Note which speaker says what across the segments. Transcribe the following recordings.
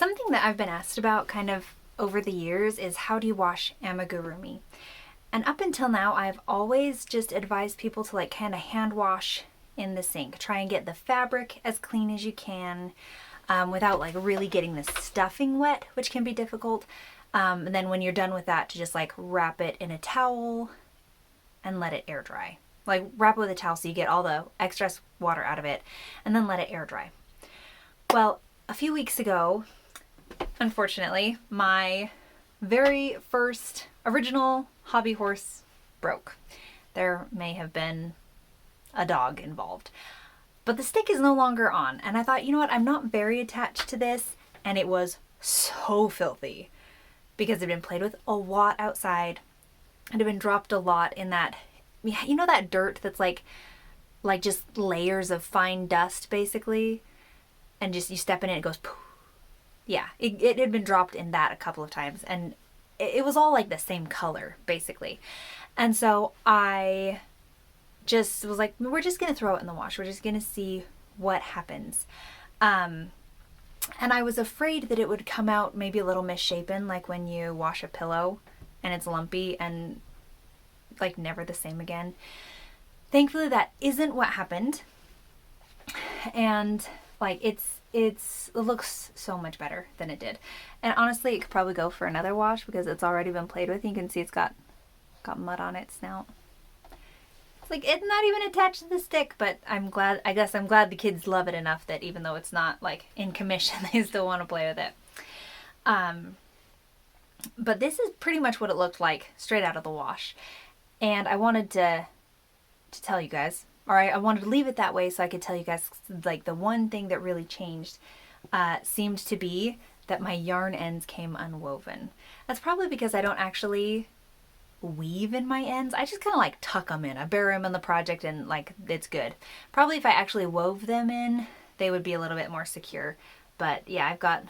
Speaker 1: Something that I've been asked about kind of over the years is how do you wash amigurumi? And up until now, I've always just advised people to like kind of hand wash in the sink. Try and get the fabric as clean as you can without like really getting the stuffing wet, which can be difficult. And then when you're done with that, to just like wrap it in a towel and let it air dry. Like wrap it with a towel so you get all the excess water out of it and then let it air dry. Well, a few weeks ago, unfortunately, my very first original hobby horse broke. There may have been a dog involved. But the stick is no longer on. And I thought, you know what, I'm not very attached to this. And it was so filthy because it had been played with a lot outside. It had been dropped a lot in that, you know, that dirt that's like just layers of fine dust basically. And just you step in it, it goes poof. Yeah, it had been dropped in that a couple of times. And it was all like the same color basically. And so I just was like, we're just going to throw it in the wash. We're just going to see what happens. And I was afraid that it would come out maybe a little misshapen, like when you wash a pillow and it's lumpy and like never the same again. Thankfully, that isn't what happened. And like it looks so much better than it did. And honestly, it could probably go for another wash because it's already been played with. You can see it's got mud on its snout. It's like it's not even attached to the stick, but I guess I'm glad the kids love it enough that even though it's not like in commission, they still want to play with it. But this is pretty much what it looked like straight out of the wash. And I wanted to tell you guys, or I wanted to leave it that way so I could tell you guys, like the one thing that really changed seemed to be that my yarn ends came unwoven. That's probably because I don't actually weave in my ends. I just kind of like tuck them in. I bury them in the project and like it's good. Probably if I actually wove them in, they would be a little bit more secure. But yeah, I've got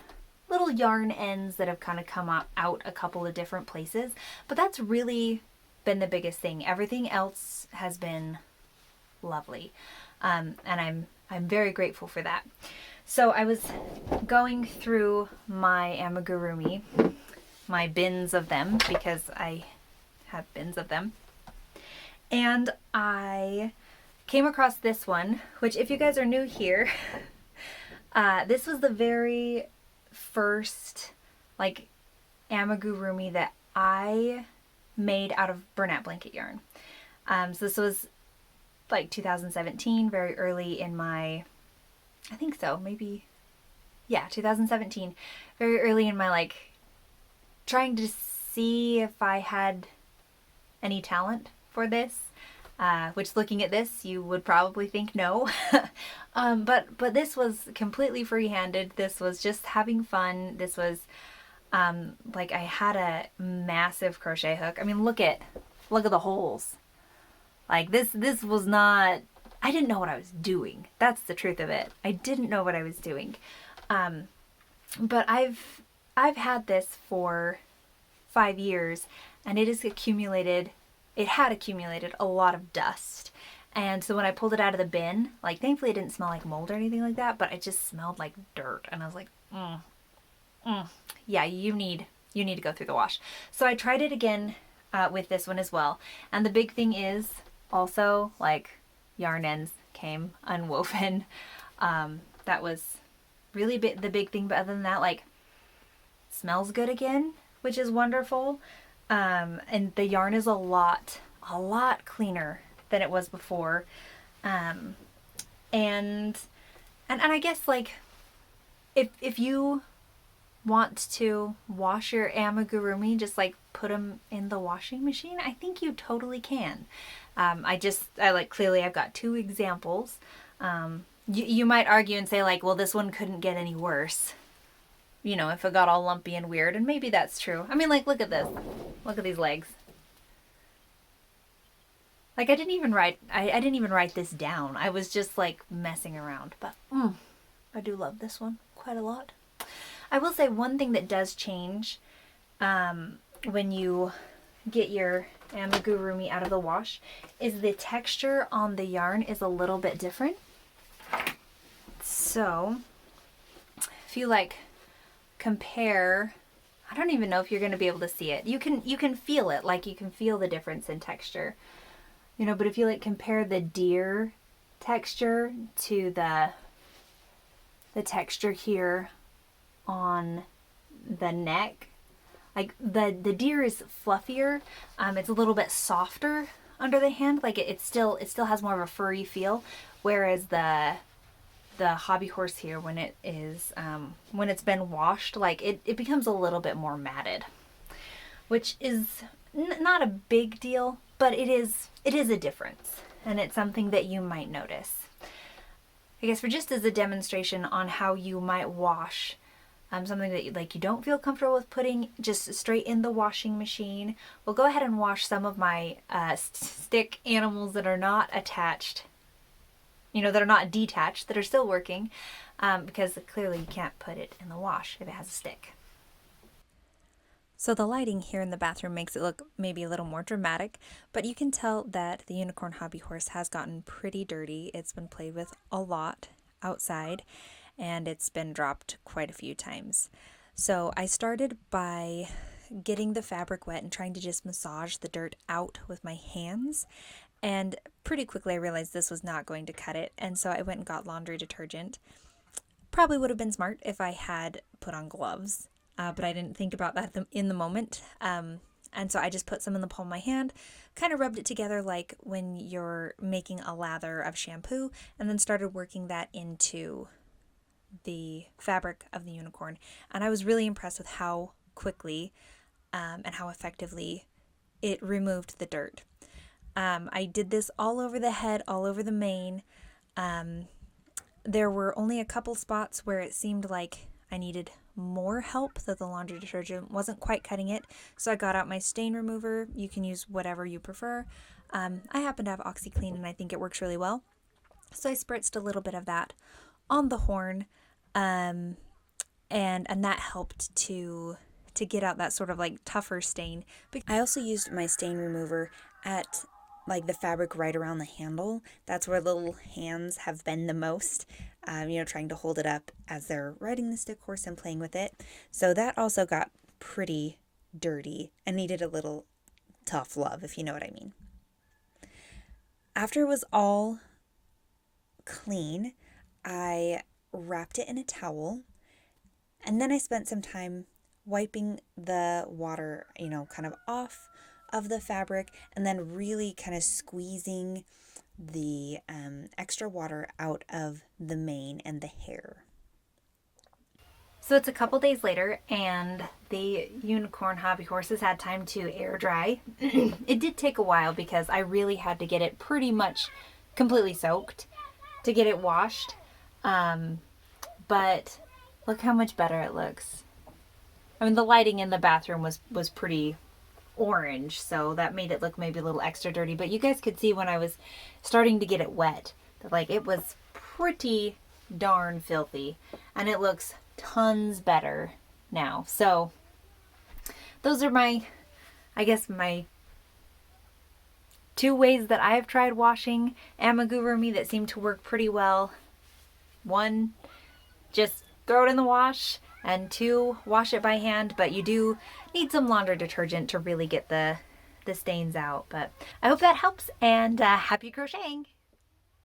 Speaker 1: little yarn ends that have kind of come out a couple of different places. But that's really been the biggest thing. Everything else has been lovely. And I'm very grateful for that. So I was going through my amigurumi, my bins of them, because I have bins of them. And I came across this one, which if you guys are new here, this was the very first like amigurumi that I made out of burlap blanket yarn. So this was like 2017, very early in my, I think so, maybe, yeah, 2017, very early in my like trying to see if I had any talent for this, which looking at this you would probably think no. But this was completely free-handed. This was just having fun. This was like I had a massive crochet hook. I mean, look at the holes. Like this was not, I didn't know what I was doing. That's the truth of it. I didn't know what I was doing. But I've had this for 5 years and it had accumulated a lot of dust. And so when I pulled it out of the bin, like thankfully it didn't smell like mold or anything like that, but it just smelled like dirt. And I was like, yeah, you need to go through the wash. So I tried it again with this one as well. And the big thing is also like yarn ends came unwoven. That was really the big thing. But other than that, like smells good again, which is wonderful. And the yarn is a lot cleaner than it was before. And I guess like if you want to wash your amigurumi, just like put them in the washing machine, I think you totally can. Clearly I've got 2 examples. You might argue and say like, well, this one couldn't get any worse, you know, if it got all lumpy and weird, and maybe that's true. I mean, like, look at this. Look at these legs. Like I didn't even write this down. I was just like messing around, but I do love this one quite a lot. I will say one thing that does change when you get your amigurumi out of the wash is the texture on the yarn is a little bit different. So if you like compare, I don't even know if you're going to be able to see it. You can feel it, like you can feel the difference in texture. You know, but if you like compare the deer texture to the texture here on the neck, like the deer is fluffier. It's a little bit softer under the hand. Like it still has more of a furry feel, whereas the hobby horse here, when it is when it's been washed, like it becomes a little bit more matted, which is not a big deal, but it is a difference, and it's something that you might notice. I guess for just as a demonstration on how you might wash something that you don't feel comfortable with putting just straight in the washing machine, we'll go ahead and wash some of my stick animals that are not attached, that are not detached, that are still working, because clearly you can't put it in the wash if it has a stick. So the lighting here in the bathroom makes it look maybe a little more dramatic, but you can tell that the unicorn hobby horse has gotten pretty dirty. It's been played with a lot outside, and it's been dropped quite a few times. So I started by getting the fabric wet and trying to just massage the dirt out with my hands. And pretty quickly I realized this was not going to cut it, and so I went and got laundry detergent. Probably would have been smart if I had put on gloves, but I didn't think about that in the moment. And so I just put some in the palm of my hand, kind of rubbed it together like when you're making a lather of shampoo, and then started working that into the fabric of the unicorn. And I was really impressed with how quickly and how effectively it removed the dirt. I did this all over the head, all over the mane. There were only a couple spots where it seemed like I needed more help, that the laundry detergent wasn't quite cutting it. So I got out my stain remover. You can use whatever you prefer. I happen to have OxyClean, and I think it works really well. So I spritzed a little bit of that on the horn, and that helped to get out that sort of like tougher stain. I also used my stain remover at like the fabric right around the handle. That's where the little hands have been the most, trying to hold it up as they're riding the stick horse and playing with it. So that also got pretty dirty and needed a little tough love, if you know what I mean. After it was all clean, I wrapped it in a towel, and then I spent some time wiping the water, kind of off of the fabric, and then really kind of squeezing the extra water out of the mane and the hair. So it's a couple days later, and the unicorn hobby horse has had time to air dry. It did take a while because I really had to get it pretty much completely soaked to get it washed. But look how much better it looks. I mean, the lighting in the bathroom was pretty orange, so that made it look maybe a little extra dirty, but you guys could see when I was starting to get it wet that like it was pretty darn filthy, and it looks tons better now. So those are my two ways that I have tried washing Amigurumi that seem to work pretty well. One, just throw it in the wash, and two, wash it by hand, but you do need some laundry detergent to really get the stains out. But I hope that helps, and happy crocheting!